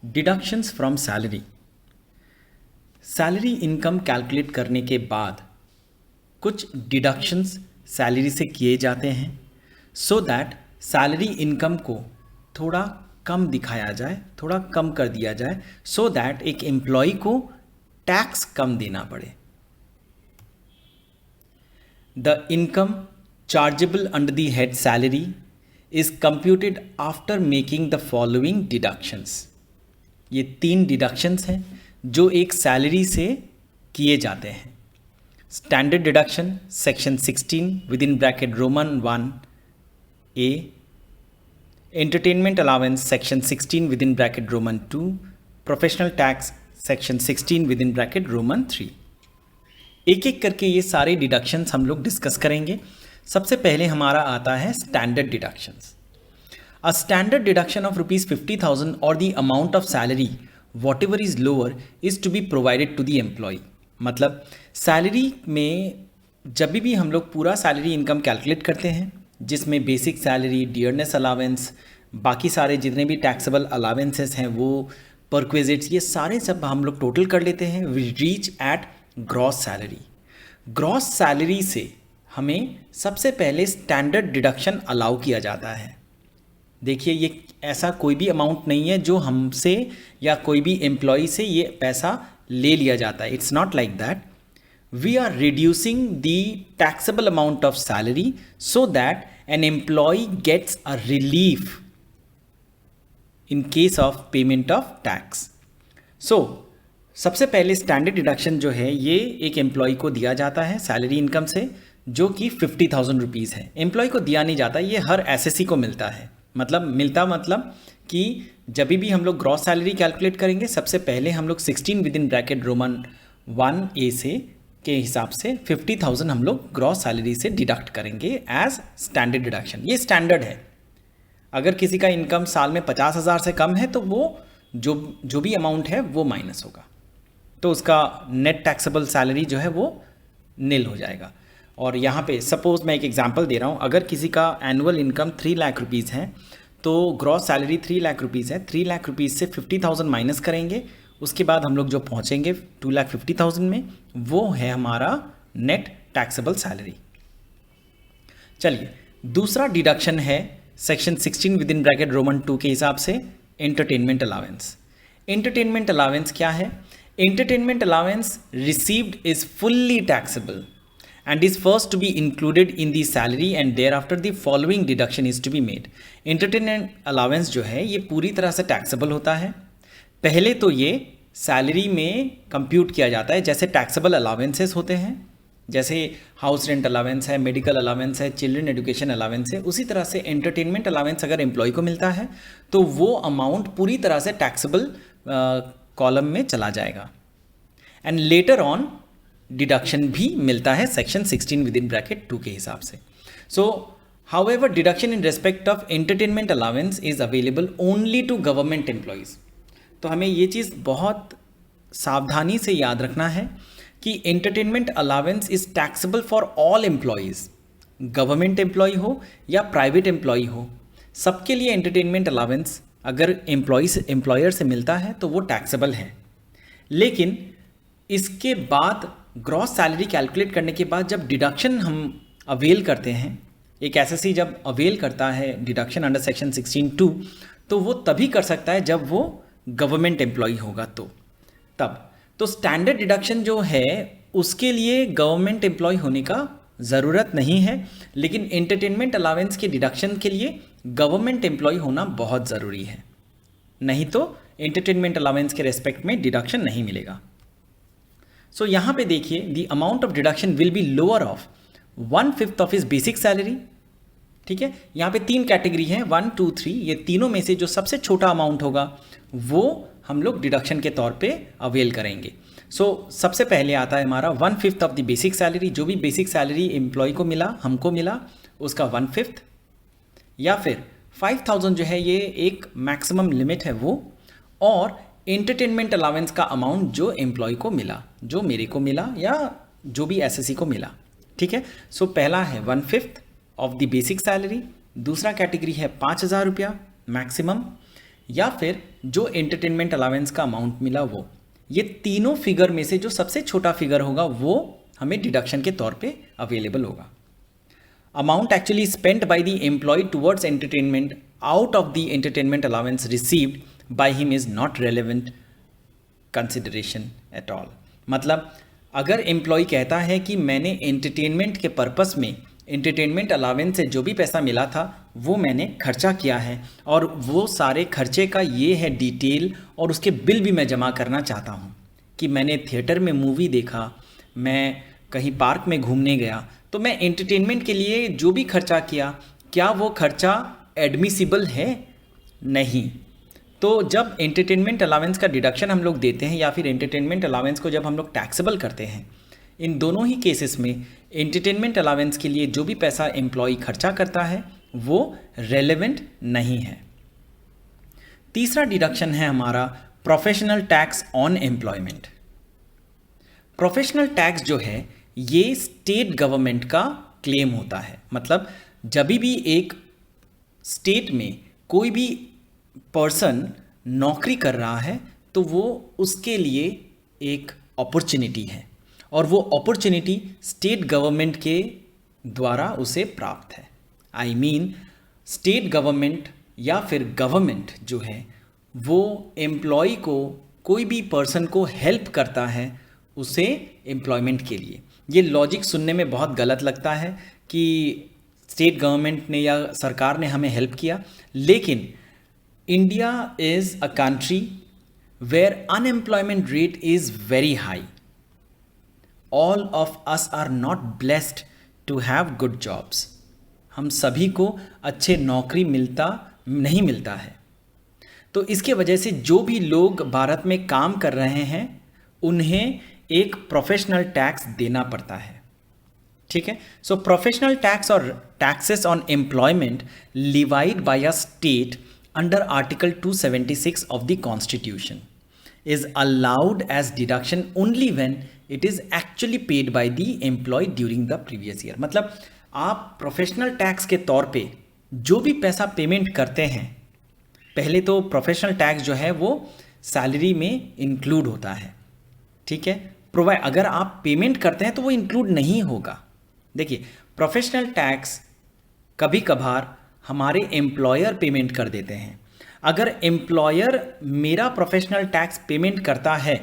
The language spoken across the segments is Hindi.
Deductions from salary. Salary income calculate करने के बाद कुछ डिडक्शंस सैलरी से किए जाते हैं सो दैट सैलरी इनकम को थोड़ा कम दिखाया जाए, थोड़ा कम कर दिया जाए सो दैट एक एम्प्लॉय को टैक्स कम देना पड़े। The income chargeable under the head salary is computed after making the following deductions. ये 3 डिडक्शंस हैं जो एक सैलरी से किए जाते हैं। Standard deduction section 16 with in bracket Roman 1 A, entertainment allowance section 16 with in bracket Roman 2, professional tax section 16 with in bracket Roman 3। एक एक करके ये सारे डिडक्शंस हम लोग डिस्कस करेंगे। सबसे पहले हमारा आता है standard deductions. A standard deduction of rupees 50,000 or the amount of salary whatever is lower is to be provided to the employee। मतलब सैलरी में जब भी हम लोग पूरा सैलरी इनकम कैलकुलेट करते हैं जिसमें बेसिक सैलरी, डियरनेस अलावेंस, बाकी सारे जितने भी टैक्सेबल अलावेंसेस हैं वो परक्विजिट्स, ये सारे सब हम लोग टोटल कर लेते हैं। We reach at gross salary. Gross salary से हमें सबसे पहले स्टैंडर्ड डिडक्शन अलाउ किया जाता है। देखिए ये ऐसा कोई भी अमाउंट नहीं है जो हमसे या कोई भी एम्प्लॉय से ये पैसा ले लिया जाता है। It's not like that. We are reducing the taxable amount of salary so that an employee gets a relief in case of payment of tax. So सबसे पहले स्टैंडर्ड डिडक्शन जो है ये एक एम्प्लॉय को दिया जाता है सैलरी इनकम से, जो कि 50,000 रुपीज़ है। एम्प्लॉय को दिया नहीं जाता, ये हर एसएससी को मिलता है। मतलब कि जब भी हम लोग ग्रॉस सैलरी कैलकुलेट करेंगे सबसे पहले हम लोग 16 विद इन ब्रैकेट रोमन 1 ए से के हिसाब से 50,000 हम लोग ग्रॉस सैलरी से डिडक्ट करेंगे एज स्टैंडर्ड डिडक्शन। ये स्टैंडर्ड है। अगर किसी का इनकम साल में 50,000 से कम है तो वो जो भी अमाउंट है वो माइनस होगा, तो उसका नेट टैक्सेबल सैलरी जो है वो नील हो जाएगा। और यहाँ पे सपोज मैं एक एग्जांपल दे रहा हूँ, अगर किसी का एनुअल इनकम 3 लाख रुपीज़ है तो ग्रॉस सैलरी 3 लाख रुपीज़ है। 3 लाख रुपीज़ से 50,000 माइनस करेंगे, उसके बाद हम लोग जो पहुँचेंगे 2,50,000 में, वो है हमारा नेट टैक्सेबल सैलरी। चलिए दूसरा डिडक्शन है section 16 with in bracket Roman 2 के हिसाब से एंटरटेनमेंट अलावेंस। एंटरटेनमेंट अलावेंस क्या है? Entertainment allowance received is fully taxable and is first to be included in the salary and thereafter the following deduction is to be made। entertainment allowance जो है ये पूरी तरह से टैक्सेबल होता है। पहले तो ये सैलरी में कंप्यूट किया जाता है जैसे टैक्सेबल अलावेंसेस होते हैं, जैसे हाउस रेंट अलावेंस है, मेडिकल अलावेंस है, चिल्ड्रन एजुकेशन अलावेंस है। उसी तरह से एंटरटेनमेंट अलावेंस अगर एम्प्लॉय को मिलता है तो वो अमाउंट पूरी तरह से टैक्सेबल कॉलम में चला जाएगा। एंड लेटर ऑन डिडक्शन भी मिलता है सेक्शन 16 विद इन ब्रैकेट 2 के हिसाब से। So however deduction in respect of entertainment allowance is available only to government employees. तो हमें ये चीज़ बहुत सावधानी से याद रखना है कि entertainment allowance is taxable for all employees, government employee हो या प्राइवेट एम्प्लॉय हो, सबके लिए एंटरटेनमेंट अलावेंस अगर एम्प्लॉयर से मिलता है तो वो टैक्सेबल है। लेकिन इसके बाद ग्रॉस सैलरी कैलकुलेट करने के बाद जब डिडक्शन हम अवेल करते हैं, एक एसएससी जब अवेल करता है डिडक्शन अंडर सेक्शन 16(2) तो वो तभी कर सकता है जब वो गवर्नमेंट एम्प्लॉय होगा तब। तो स्टैंडर्ड डिडक्शन जो है उसके लिए गवर्नमेंट एम्प्लॉय होने का ज़रूरत नहीं है, लेकिन एंटरटेनमेंट अलावेंस के डिडक्शन के लिए गवर्नमेंट एम्प्लॉय होना बहुत ज़रूरी है, नहीं तो एंटरटेनमेंट अलावेंस के रेस्पेक्ट में डिडक्शन नहीं मिलेगा। सो यहाँ पे देखिए the amount of deduction will be lower of 1/5 of his basic salary. ठीक है, यहाँ पे 3 कैटेगरी हैं 1, 2, 3। ये तीनों में से जो सबसे छोटा अमाउंट होगा वो हम लोग डिडक्शन के तौर पे अवेल करेंगे। सो सबसे पहले आता है हमारा 1/5 ऑफ द बेसिक सैलरी। जो भी बेसिक सैलरी एम्प्लॉय को मिला, हमको मिला, उसका 1/5, या फिर 5,000 जो है ये एक मैक्सिमम लिमिट है वो, और एंटरटेनमेंट अलावेंस का अमाउंट जो एम्प्लॉय को मिला, जो मेरे को मिला या जो भी एसएससी को मिला। ठीक है, सो पहला है 1/5 ऑफ द बेसिक सैलरी, दूसरा कैटेगरी है 5,000 रुपया मैक्सिमम, या फिर जो एंटरटेनमेंट अलाउंस का अमाउंट मिला वो, ये तीनों फिगर में से जो सबसे छोटा फिगर होगा वो हमें डिडक्शन के तौर पे अवेलेबल होगा। Amount actually spent by the employee towards entertainment out of the entertainment allowance received by him is not relevant consideration at all. मतलब अगर एम्प्लॉय कहता है कि मैंने एंटरटेनमेंट के पर्पस में एंटरटेनमेंट अलाउंस से जो भी पैसा मिला था वो मैंने खर्चा किया है और वो सारे खर्चे का ये है डिटेल और उसके बिल भी मैं जमा करना चाहता हूँ कि मैंने थिएटर में मूवी देखा, मैं कहीं पार्क में घूमने गया, तो मैं एंटरटेनमेंट के लिए जो भी खर्चा किया क्या वो खर्चा एडमिसिबल है? नहीं। तो जब एंटरटेनमेंट अलाउंस का डिडक्शन हम लोग देते हैं या फिर एंटरटेनमेंट अलाउंस को जब हम लोग टैक्सेबल करते हैं, इन दोनों ही केसेस में एंटरटेनमेंट अलाउंस के लिए जो भी पैसा एम्प्लॉय खर्चा करता है वो रेलेवेंट नहीं है। तीसरा डिडक्शन है हमारा professional tax on employment. Professional tax जो है ये स्टेट गवर्नमेंट का क्लेम होता है। मतलब जब भी एक स्टेट में कोई भी पर्सन नौकरी कर रहा है तो वो उसके लिए एक अपॉर्चुनिटी है और वो अपॉर्चुनिटी स्टेट गवर्नमेंट के द्वारा उसे प्राप्त है। आई मीन स्टेट गवर्नमेंट या फिर गवर्नमेंट जो है वो एम्प्लॉय को, कोई भी पर्सन को हेल्प करता है उसे एम्प्लॉयमेंट के लिए। ये लॉजिक सुनने में बहुत गलत लगता है कि स्टेट गवर्नमेंट ने या सरकार ने हमें हेल्प किया, लेकिन India is a country where unemployment rate is very high. All of us are not blessed to have good jobs. हम सभी को अच्छे नौकरी नहीं मिलता है। तो इसके वजह से जो भी लोग भारत में काम कर रहे हैं उन्हें एक प्रोफेशनल टैक्स देना पड़ता है। ठीक है। सो प्रोफेशनल टैक्स और taxes on employment levied by a state under article 276 of the constitution is allowed as deduction only when it is actually paid by the employee during the previous year। मतलब आप प्रोफेशनल टैक्स के तौर पे जो भी पैसा पेमेंट करते हैं, पहले तो प्रोफेशनल टैक्स जो है वो सैलरी में इंक्लूड होता है। ठीक है। प्रोवाइड अगर आप पेमेंट करते हैं तो वो इंक्लूड नहीं होगा। देखिए प्रोफेशनल टैक्स कभी कभार हमारे एम्प्लॉयर पेमेंट कर देते हैं। अगर एम्प्लॉयर मेरा प्रोफेशनल टैक्स पेमेंट करता है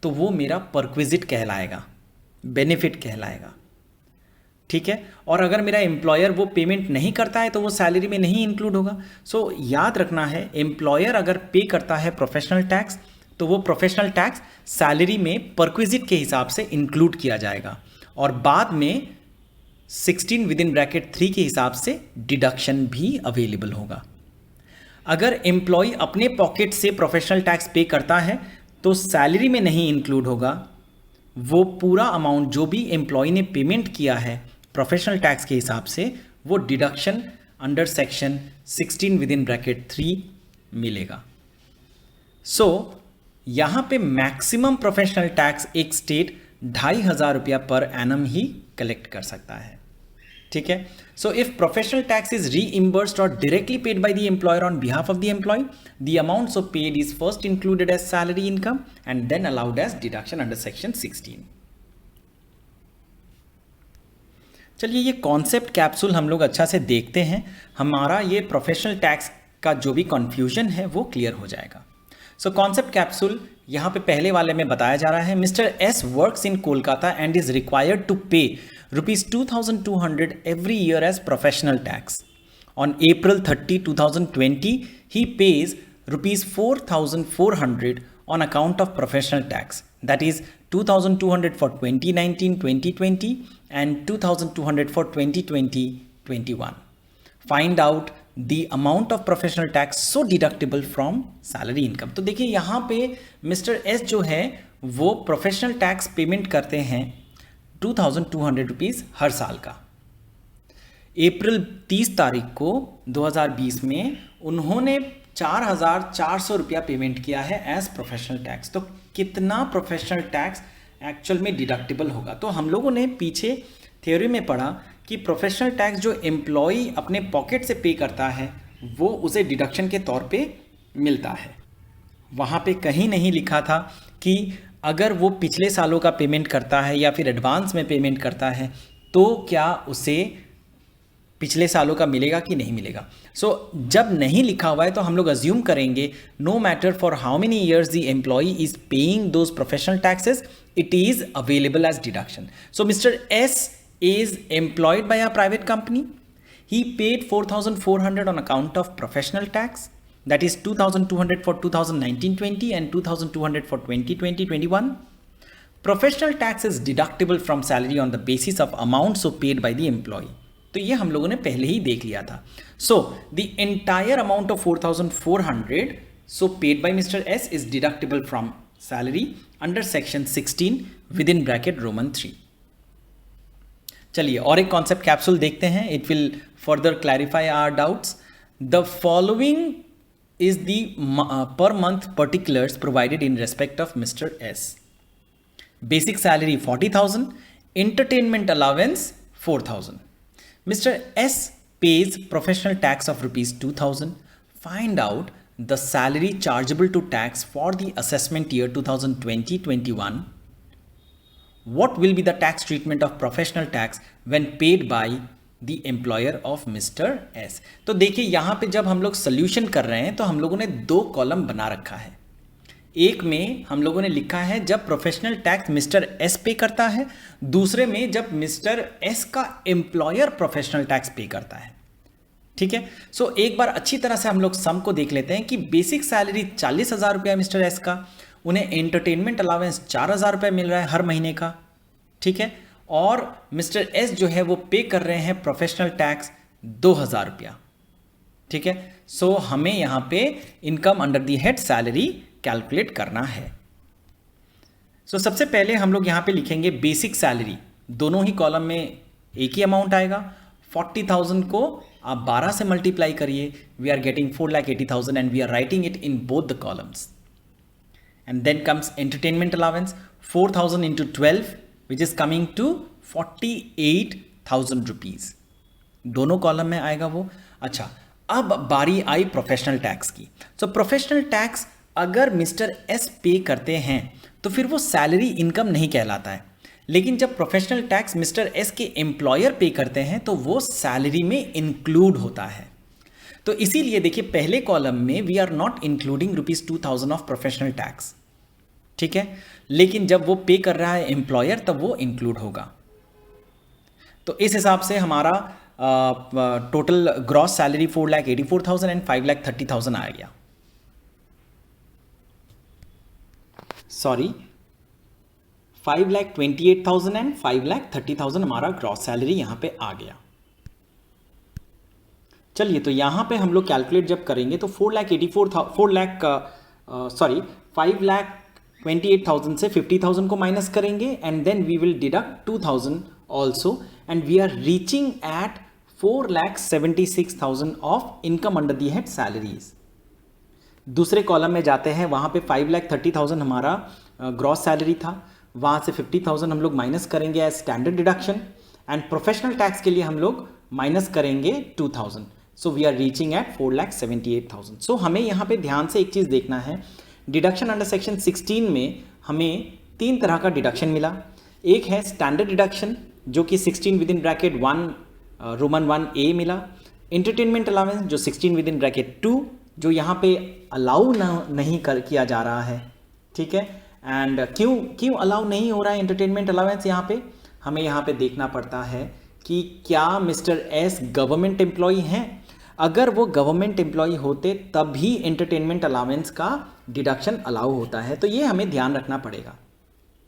तो वो मेरा परक्विजिट कहलाएगा, बेनिफिट कहलाएगा। ठीक है। और अगर मेरा एम्प्लॉयर वो पेमेंट नहीं करता है तो वो सैलरी में नहीं इंक्लूड होगा। सो याद रखना है, एम्प्लॉयर अगर पे करता है प्रोफेशनल टैक्स तो वो प्रोफेशनल टैक्स सैलरी में परक्विजिट के हिसाब से इंक्लूड किया जाएगा और बाद में 16 विदिन ब्रैकेट 3 के हिसाब से डिडक्शन भी अवेलेबल होगा। अगर एम्प्लॉय अपने पॉकेट से प्रोफेशनल टैक्स पे करता है तो सैलरी में नहीं इंक्लूड होगा। वो पूरा अमाउंट जो भी एम्प्लॉय ने पेमेंट किया है प्रोफेशनल टैक्स के हिसाब से वो deduction under section 16 within bracket 3 मिलेगा। सो यहाँ पे मैक्सिमम प्रोफेशनल टैक्स एक स्टेट 2,500 रुपया पर एनम ही कलेक्ट कर सकता है। ठीक है। So if professional tax is reimbursed or directly paid by the employer on behalf of the employee, the amount so paid is first included as salary income and then allowed as deduction under section 16। चलिए ये कॉन्सेप्ट कैप्सूल हम लोग अच्छा से देखते हैं, हमारा ये प्रोफेशनल टैक्स का जो भी कन्फ्यूजन है वो क्लियर हो जाएगा। सो कॉन्सेप्ट कैप्सूल यहाँ पे पहले वाले में बताया जा रहा है, mister S works in Kolkata and is required to pay ₹2,200 every year as professional tax. On April 30, 2020, he pays ₹4,400 on account of professional tax. That is 2,200 for 2019-2020 and 2,200 for 2020-21. Find out the amount of professional tax so deductible from salary income. तो देखिए यहाँ पे मिस्टर एस जो है वो प्रोफेशनल टैक्स पेमेंट करते हैं 2,200 रुपीज़ हर साल का। अप्रैल 30 तारीख को 2020 में उन्होंने 4,400 रुपया पेमेंट किया है एज प्रोफेशनल टैक्स। तो कितना प्रोफेशनल टैक्स एक्चुअल में डिडक्टिबल होगा? तो हम लोगों ने पीछे थ्योरी में पढ़ा कि प्रोफेशनल टैक्स जो एम्प्लॉय अपने पॉकेट से पे करता है वो उसे डिडक्शन के तौर पे मिलता है। वहाँ पे कहीं नहीं लिखा था कि अगर वो पिछले सालों का पेमेंट करता है या फिर एडवांस में पेमेंट करता है तो क्या उसे पिछले सालों का मिलेगा कि नहीं मिलेगा। जब नहीं लिखा हुआ है तो हम लोग अज्यूम करेंगे no matter for how many years the employee is paying those professional taxes, it is available as deduction. So mister S is employed by a private company. He paid 4,400 on account of professional tax, that is 2,200 for 2019-20 and 2,200 for 2020-21. Professional tax is deductible from salary on the basis of amount so paid by the employee. तो ये हम लोगों ने पहले ही देख लिया था। So the entire amount of 4,400 so paid by Mr. S is deductible from salary under section 16 within bracket Roman 3. चलिए और एक कॉन्सेप्ट कैप्सूल देखते हैं, it will further clarify our doubts. The following is the per month particulars provided in respect of mister S. Basic salary 40,000, entertainment allowance 4,000। Mister S pays professional tax of rupees 2,000. Find out the salary chargeable to tax for the assessment year 2020-21. What will be the tax treatment of professional tax when paid by the employer of Mr. S? तो देखिए यहाँ पे जब हम लोग सोल्यूशन कर रहे हैं तो हम लोगों ने दो कॉलम बना रखा है। एक में हम लोगों ने लिखा है जब प्रोफेशनल टैक्स मिस्टर एस पे करता है, दूसरे में जब मिस्टर एस का एम्प्लॉयर प्रोफेशनल टैक्स पे करता है। ठीक है, एक बार अच्छी तरह से हम लोग सम को देख लेते हैं कि बेसिक सैलरी 40,000 रुपया मिस्टर एस का, उन्हें एंटरटेनमेंट अलाउंस 4,000 रुपये मिल रहा है हर महीने का। ठीक है, और मिस्टर एस जो है वो पे कर रहे हैं प्रोफेशनल टैक्स 2,000 रुपया। ठीक है, हमें यहाँ पे income under the head salary calculate करना है। सबसे पहले हम लोग यहाँ पे लिखेंगे बेसिक सैलरी, दोनों ही कॉलम में एक ही अमाउंट आएगा। 40,000 को आप 12 से मल्टीप्लाई करिए, we are getting 4,80,000 and we are writing it in both the columns. And then comes entertainment allowance 4,000 into 12 which is coming to 48,000 rupees, दोनों कॉलम में आएगा वो। अच्छा, अब बारी आई प्रोफेशनल टैक्स की। प्रोफेशनल टैक्स अगर मिस्टर एस पे करते हैं तो फिर वो सैलरी इनकम नहीं कहलाता है, लेकिन जब प्रोफेशनल टैक्स मिस्टर एस के एम्प्लॉयर पे करते हैं तो वो सैलरी में इंक्लूड होता है। तो इसीलिए देखिए पहले कॉलम में we are not including rupees 2,000 of professional tax. ठीक है, लेकिन जब वो पे कर रहा है एम्प्लॉयर तब वो इंक्लूड होगा। तो इस हिसाब से हमारा टोटल ग्रॉस सैलरी 4,84,000 एंड 5,30,000 आ गया। सॉरी, 5,28,000 एंड 5,30,000 हमारा ग्रॉस सैलरी यहां पे आ गया। चलिए, तो यहां पे हम लोग कैलकुलेट जब करेंगे तो 5,28,000 से 50,000 को माइनस करेंगे and then we will deduct 2,000 also and we are reaching at 4,76,000 of income under the head salaries. दूसरे कॉलम में जाते हैं, वहाँ पे 5,30,000 हमारा ग्रॉस सैलरी था, वहाँ से 50,000 हम लोग माइनस करेंगे as standard deduction and professional tax के लिए हम लोग माइनस करेंगे 2,000। So we are reaching at 4,78,000। हमें यहाँ पे ध्यान से एक चीज़ देखना है, डिडक्शन अंडर सेक्शन 16 में हमें 3 तरह का डिडक्शन मिला। एक है स्टैंडर्ड डिडक्शन जो कि 16 with in bracket 1 Roman 1A मिला, एंटरटेनमेंट अलाउंस जो 16 विद इन ब्रैकेट 2 जो यहाँ पे अलाउ नहीं किया जा रहा है। ठीक है, एंड क्यों अलाउ नहीं हो रहा है एंटरटेनमेंट अलाउंस यहाँ पे, हमें यहाँ पे देखना पड़ता है कि क्या मिस्टर एस गवर्नमेंट एम्प्लॉई हैं। अगर वो गवर्नमेंट एम्प्लॉई होते तभी एंटरटेनमेंट अलाउंस का डिडक्शन अलाउ होता है, तो ये हमें ध्यान रखना पड़ेगा।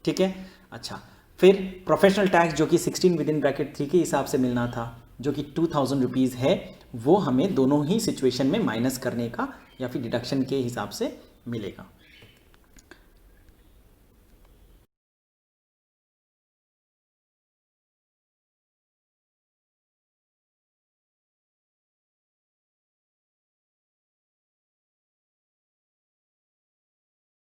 ठीक है, अच्छा, फिर प्रोफेशनल टैक्स जो कि 16 विद इन ब्रैकेट 3 के हिसाब से मिलना था जो कि 2,000 रुपीज़ है, वो हमें दोनों ही सिचुएशन में माइनस करने का या फिर डिडक्शन के हिसाब से मिलेगा।